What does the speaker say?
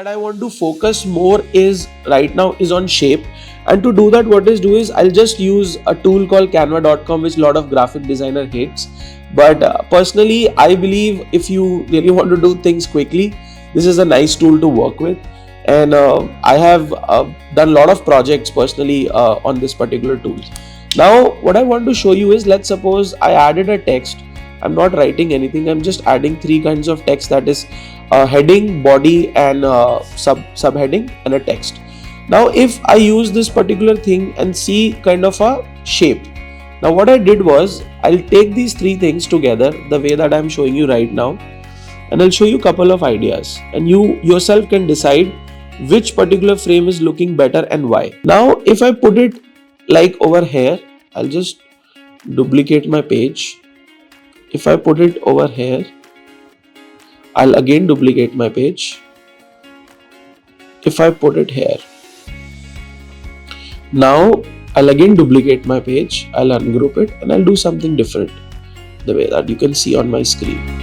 that I want to focus more is right now is on shape. And to do that, I'll just use a tool called canva.com, which a lot of graphic designer hates. But personally, I believe if you really want to do things quickly, this is a nice tool to work with. And I have done a lot of projects personally on this particular tool. Now, what I want to show you is, let's suppose I added a text. I'm not writing anything. I'm just adding three kinds of text, that is heading, body, and subheading, and a text. Now, if I use this particular thing and see kind of a shape. Now, what I did was, I'll take these three things together the way that I'm showing you right now, and I'll show you a couple of ideas, and you yourself can decide which particular frame is looking better and why. Now, if I put it like over here, I'll just duplicate my page. If I put it over here, I'll again duplicate my page. If I put it here, now I'll again duplicate my page, I'll ungroup it, and I'll do something different, the way that you can see on my screen.